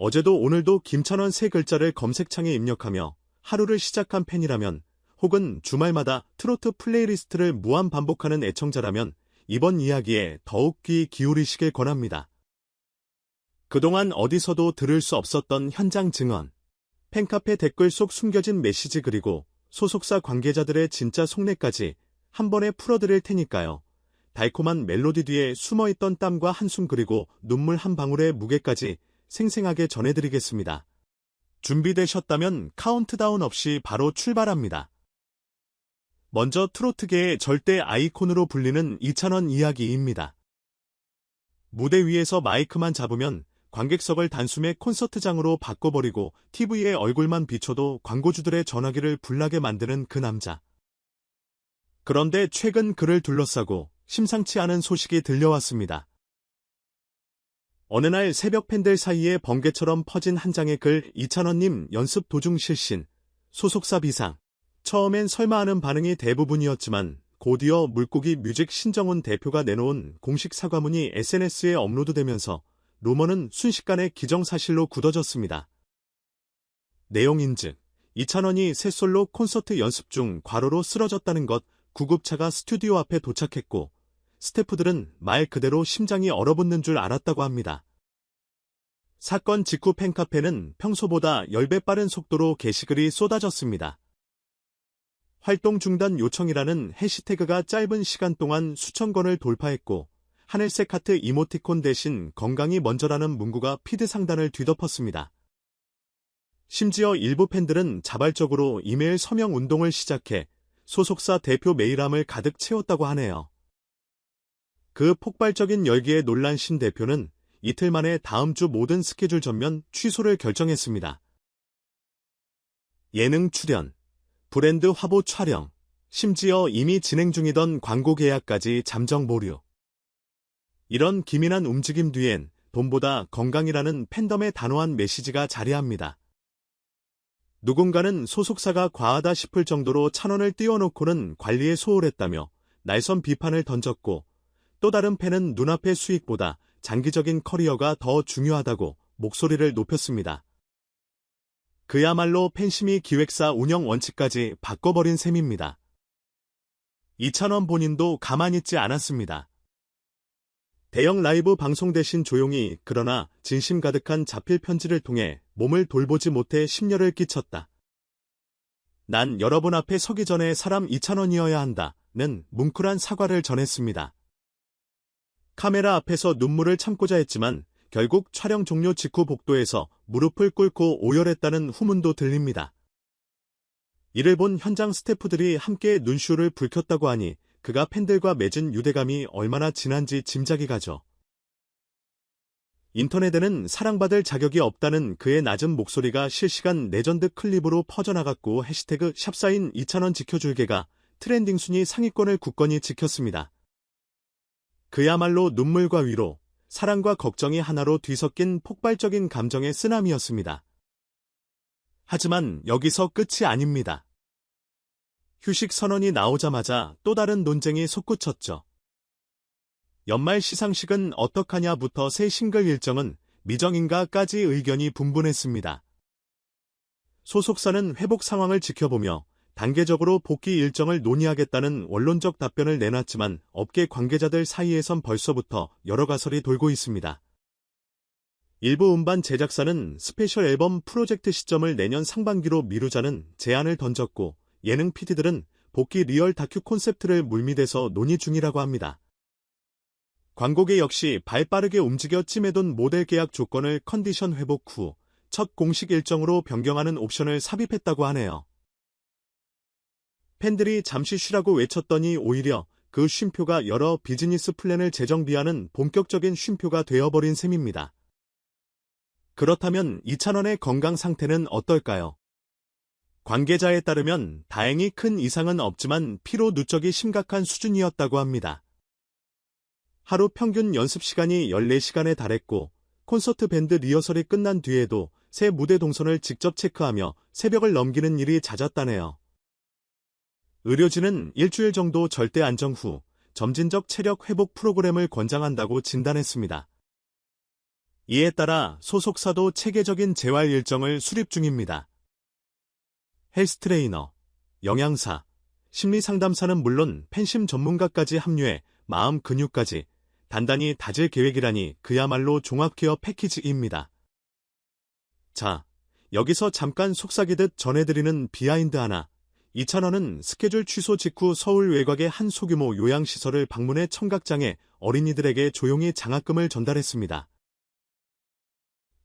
어제도 오늘도 김찬원 세 글자를 검색창에 입력하며 하루를 시작한 팬이라면, 혹은 주말마다 트로트 플레이리스트를 무한 반복하는 애청자라면 이번 이야기에 더욱 귀 기울이시길 권합니다. 그동안 어디서도 들을 수 없었던 현장 증언, 팬카페 댓글 속 숨겨진 메시지, 그리고 소속사 관계자들의 진짜 속내까지 한 번에 풀어드릴 테니까요. 달콤한 멜로디 뒤에 숨어있던 땀과 한숨, 그리고 눈물 한 방울의 무게까지 생생하게 전해드리겠습니다. 준비되셨다면 카운트다운 없이 바로 출발합니다. 먼저 트로트계의 절대 아이콘으로 불리는 이찬원 이야기입니다. 무대 위에서 마이크만 잡으면 관객석을 단숨에 콘서트장으로 바꿔버리고 TV에 얼굴만 비춰도 광고주들의 전화기를 불나게 만드는 그 남자. 그런데 최근 그를 둘러싸고 심상치 않은 소식이 들려왔습니다. 어느 날 새벽 팬들 사이에 번개처럼 퍼진 한 장의 글, 이찬원님 연습 도중 실신, 소속사 비상. 처음엔 설마 하는 반응이 대부분이었지만 곧이어 물고기 뮤직 신정훈 대표가 내놓은 공식 사과문이 SNS에 업로드되면서 루머는 순식간에 기정사실로 굳어졌습니다. 내용인즉 이찬원이 새 솔로 콘서트 연습 중 과로로 쓰러졌다는 것, 구급차가 스튜디오 앞에 도착했고 스태프들은 말 그대로 심장이 얼어붙는 줄 알았다고 합니다. 사건 직후 팬카페는 평소보다 10배 빠른 속도로 게시글이 쏟아졌습니다. 활동 중단 요청이라는 해시태그가 짧은 시간 동안 수천 건을 돌파했고 하늘색 하트 이모티콘 대신 건강이 먼저라는 문구가 피드 상단을 뒤덮었습니다. 심지어 일부 팬들은 자발적으로 이메일 서명 운동을 시작해 소속사 대표 메일함을 가득 채웠다고 하네요. 그 폭발적인 열기에 놀란 신 대표는 이틀 만에 다음 주 모든 스케줄 전면 취소를 결정했습니다. 예능 출연, 브랜드 화보 촬영, 심지어 이미 진행 중이던 광고 계약까지 잠정 보류. 이런 기민한 움직임 뒤엔 돈보다 건강이라는 팬덤의 단호한 메시지가 자리합니다. 누군가는 소속사가 과하다 싶을 정도로 찬원을 띄워놓고는 관리에 소홀했다며 날선 비판을 던졌고, 또 다른 팬은 눈앞의 수익보다 장기적인 커리어가 더 중요하다고 목소리를 높였습니다. 그야말로 팬심이 기획사 운영 원칙까지 바꿔버린 셈입니다. 이찬원 본인도 가만히 있지 않았습니다. 대형 라이브 방송 대신 조용히 그러나 진심 가득한 자필 편지를 통해 몸을 돌보지 못해 심려를 끼쳤다. 난 여러분 앞에 서기 전에 사람 이찬원이어야 한다는 뭉클한 사과를 전했습니다. 카메라 앞에서 눈물을 참고자 했지만 결국 촬영 종료 직후 복도에서 무릎을 꿇고 오열했다는 후문도 들립니다. 이를 본 현장 스태프들이 함께 눈쇼를 불켰다고 하니 그가 팬들과 맺은 유대감이 얼마나 진한지 짐작이 가죠. 인터넷에는 사랑받을 자격이 없다는 그의 낮은 목소리가 실시간 레전드 클립으로 퍼져나갔고 해시태그 샵사인 이찬원 지켜줄게가 트렌딩 순위 상위권을 굳건히 지켰습니다. 그야말로 눈물과 위로, 사랑과 걱정이 하나로 뒤섞인 폭발적인 감정의 쓰나미였습니다. 하지만 여기서 끝이 아닙니다. 휴식 선언이 나오자마자 또 다른 논쟁이 솟구쳤죠. 연말 시상식은 어떡하냐부터 새 싱글 일정은 미정인가까지 의견이 분분했습니다. 소속사는 회복 상황을 지켜보며 단계적으로 복귀 일정을 논의하겠다는 원론적 답변을 내놨지만 업계 관계자들 사이에선 벌써부터 여러 가설이 돌고 있습니다. 일부 음반 제작사는 스페셜 앨범 프로젝트 시점을 내년 상반기로 미루자는 제안을 던졌고 예능 PD들은 복귀 리얼 다큐 콘셉트를 물밑에서 논의 중이라고 합니다. 광고계 역시 발빠르게 움직여 찜해둔 모델 계약 조건을 컨디션 회복 후 첫 공식 일정으로 변경하는 옵션을 삽입했다고 하네요. 팬들이 잠시 쉬라고 외쳤더니 오히려 그 쉼표가 여러 비즈니스 플랜을 재정비하는 본격적인 쉼표가 되어버린 셈입니다. 그렇다면 이찬원의 건강 상태는 어떨까요? 관계자에 따르면 다행히 큰 이상은 없지만 피로 누적이 심각한 수준이었다고 합니다. 하루 평균 연습 시간이 14시간에 달했고 콘서트 밴드 리허설이 끝난 뒤에도 새 무대 동선을 직접 체크하며 새벽을 넘기는 일이 잦았다네요. 의료진은 일주일 정도 절대 안정 후 점진적 체력 회복 프로그램을 권장한다고 진단했습니다. 이에 따라 소속사도 체계적인 재활 일정을 수립 중입니다. 헬스 트레이너, 영양사, 심리상담사는 물론 팬심 전문가까지 합류해 마음 근육까지 단단히 다질 계획이라니 그야말로 종합케어 패키지입니다. 자, 여기서 잠깐 속삭이듯 전해드리는 비하인드 하나. 이찬원은 스케줄 취소 직후 서울 외곽의 한 소규모 요양시설을 방문해 청각장애 어린이들에게 조용히 장학금을 전달했습니다.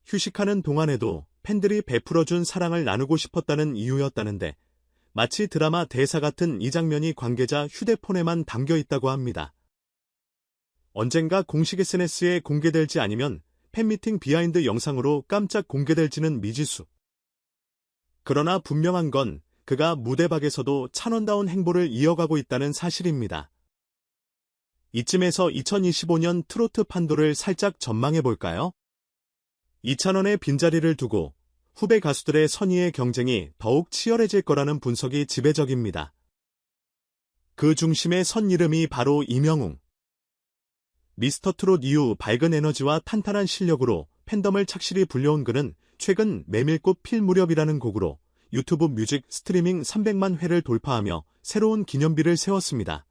휴식하는 동안에도 팬들이 베풀어준 사랑을 나누고 싶었다는 이유였다는데 마치 드라마 대사 같은 이 장면이 관계자 휴대폰에만 담겨 있다고 합니다. 언젠가 공식 SNS에 공개될지 아니면 팬미팅 비하인드 영상으로 깜짝 공개될지는 미지수. 그러나 분명한 건 그가 무대박에서도 찬원다운 행보를 이어가고 있다는 사실입니다. 이쯤에서 2025년 트로트 판도를 살짝 전망해볼까요? 이찬원의 빈자리를 두고 후배 가수들의 선의의 경쟁이 더욱 치열해질 거라는 분석이 지배적입니다. 그 중심에 선 이름이 바로 이명웅. 미스터트롯 이후 밝은 에너지와 탄탄한 실력으로 팬덤을 착실히 불려온 그는 최근 메밀꽃 필 무렵이라는 곡으로 유튜브 뮤직 스트리밍 300만 회를 돌파하며 새로운 기념비를 세웠습니다.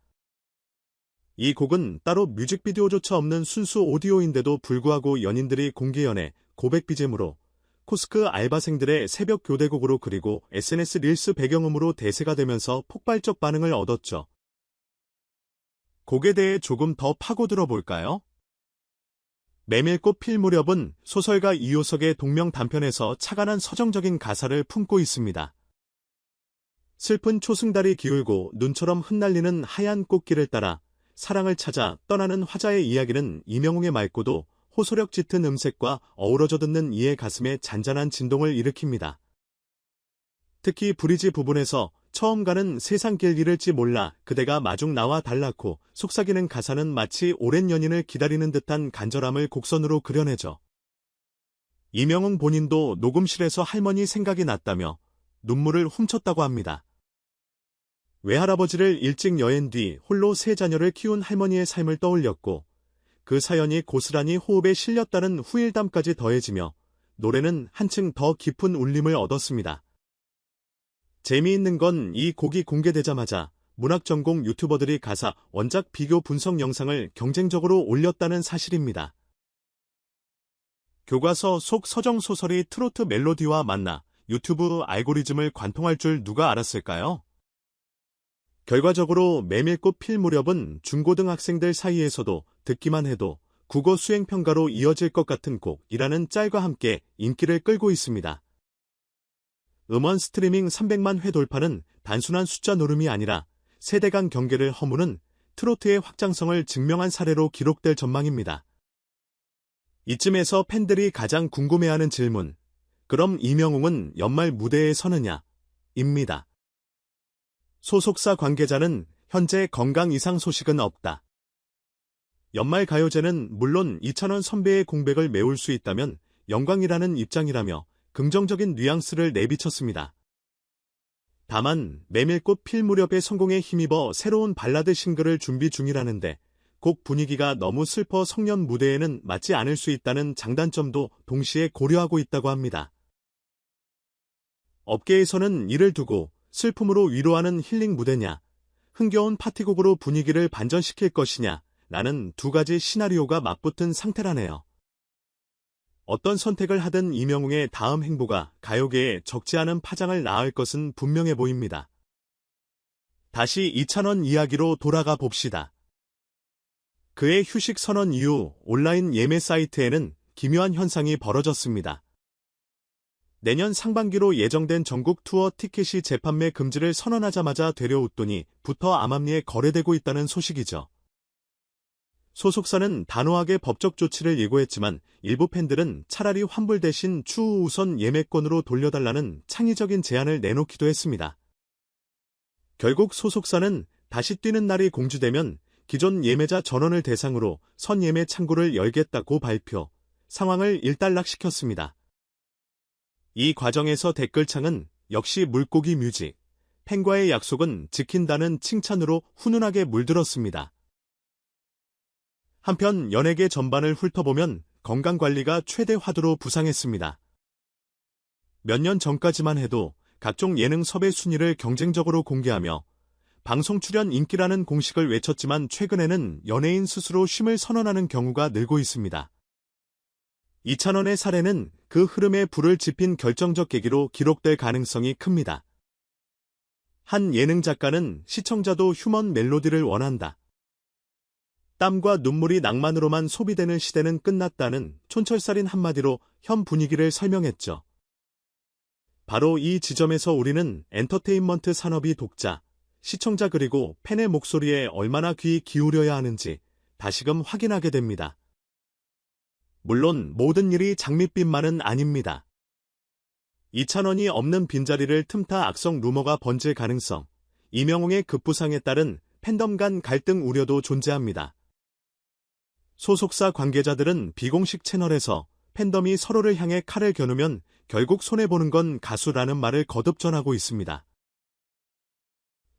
이 곡은 따로 뮤직비디오조차 없는 순수 오디오인데도 불구하고 연인들이 공개연애, 고백 BGM으로 코스크 알바생들의 새벽 교대곡으로 그리고 SNS 릴스 배경음으로 대세가 되면서 폭발적 반응을 얻었죠. 곡에 대해 조금 더 파고들어 볼까요? 메밀꽃 필 무렵은 소설가 이효석의 동명 단편에서 차관한 서정적인 가사를 품고 있습니다. 슬픈 초승달이 기울고 눈처럼 흩날리는 하얀 꽃길을 따라 사랑을 찾아 떠나는 화자의 이야기는 이명웅의 맑고도 호소력 짙은 음색과 어우러져 듣는 이의 가슴에 잔잔한 진동을 일으킵니다. 특히 브리지 부분에서 처음 가는 세상 길 잃을지 몰라 그대가 마중 나와 달라고 속삭이는 가사는 마치 오랜 연인을 기다리는 듯한 간절함을 곡선으로 그려내죠. 이명웅 본인도 녹음실에서 할머니 생각이 났다며 눈물을 훔쳤다고 합니다. 외할아버지를 일찍 여행 뒤 홀로 세 자녀를 키운 할머니의 삶을 떠올렸고 그 사연이 고스란히 호흡에 실렸다는 후일담까지 더해지며 노래는 한층 더 깊은 울림을 얻었습니다. 재미있는 건 이 곡이 공개되자마자 문학전공 유튜버들이 가사, 원작 비교 분석 영상을 경쟁적으로 올렸다는 사실입니다. 교과서 속 서정소설이 트로트 멜로디와 만나 유튜브 알고리즘을 관통할 줄 누가 알았을까요? 결과적으로 메밀꽃 필 무렵은 중고등학생들 사이에서도 듣기만 해도 국어 수행평가로 이어질 것 같은 곡이라는 짤과 함께 인기를 끌고 있습니다. 음원 스트리밍 300만 회 돌파는 단순한 숫자 노름이 아니라 세대 간 경계를 허무는 트로트의 확장성을 증명한 사례로 기록될 전망입니다. 이쯤에서 팬들이 가장 궁금해하는 질문, 그럼 이명웅은 연말 무대에 서느냐? 입니다. 소속사 관계자는 현재 건강 이상 소식은 없다. 연말 가요제는 물론 이찬원 선배의 공백을 메울 수 있다면 영광이라는 입장이라며 긍정적인 뉘앙스를 내비쳤습니다. 다만 메밀꽃 필 무렵의 성공에 힘입어 새로운 발라드 싱글을 준비 중이라는데 곡 분위기가 너무 슬퍼 성년 무대에는 맞지 않을 수 있다는 장단점도 동시에 고려하고 있다고 합니다. 업계에서는 이를 두고 슬픔으로 위로하는 힐링 무대냐, 흥겨운 파티곡으로 분위기를 반전시킬 것이냐 라는 두 가지 시나리오가 맞붙은 상태라네요. 어떤 선택을 하든 이명웅의 다음 행보가 가요계에 적지 않은 파장을 낳을 것은 분명해 보입니다. 다시 이찬원 이야기로 돌아가 봅시다. 그의 휴식 선언 이후 온라인 예매 사이트에는 기묘한 현상이 벌어졌습니다. 내년 상반기로 예정된 전국 투어 티켓이 재판매 금지를 선언하자마자 되려웃더니 부터 암암리에 거래되고 있다는 소식이죠. 소속사는 단호하게 법적 조치를 예고했지만 일부 팬들은 차라리 환불 대신 추후 우선 예매권으로 돌려달라는 창의적인 제안을 내놓기도 했습니다. 결국 소속사는 다시 뛰는 날이 공지되면 기존 예매자 전원을 대상으로 선예매 창구를 열겠다고 발표, 상황을 일단락시켰습니다. 이 과정에서 댓글창은 역시 물고기 뮤직, 팬과의 약속은 지킨다는 칭찬으로 훈훈하게 물들었습니다. 한편 연예계 전반을 훑어보면 건강관리가 최대 화두로 부상했습니다. 몇 년 전까지만 해도 각종 예능 섭외 순위를 경쟁적으로 공개하며 방송 출연 인기라는 공식을 외쳤지만 최근에는 연예인 스스로 쉼을 선언하는 경우가 늘고 있습니다. 이찬원의 사례는 그 흐름에 불을 지핀 결정적 계기로 기록될 가능성이 큽니다. 한 예능 작가는 시청자도 휴먼 멜로디를 원한다. 땀과 눈물이 낭만으로만 소비되는 시대는 끝났다는 촌철살인 한마디로 현 분위기를 설명했죠. 바로 이 지점에서 우리는 엔터테인먼트 산업이 독자, 시청자 그리고 팬의 목소리에 얼마나 귀 기울여야 하는지 다시금 확인하게 됩니다. 물론 모든 일이 장밋빛만은 아닙니다. 이찬원이 없는 빈자리를 틈타 악성 루머가 번질 가능성, 이명웅의 급부상에 따른 팬덤 간 갈등 우려도 존재합니다. 소속사 관계자들은 비공식 채널에서 팬덤이 서로를 향해 칼을 겨누면 결국 손해보는 건 가수라는 말을 거듭 전하고 있습니다.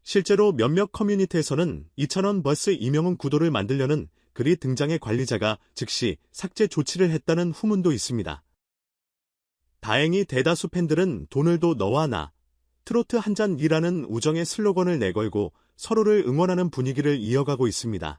실제로 몇몇 커뮤니티에서는 이찬원 vs 이명웅 구도를 만들려는 글이 등장해 관리자가 즉시 삭제 조치를 했다는 후문도 있습니다. 다행히 대다수 팬들은 돈을도 너와 나, 트로트 한 잔이라는 우정의 슬로건을 내걸고 서로를 응원하는 분위기를 이어가고 있습니다.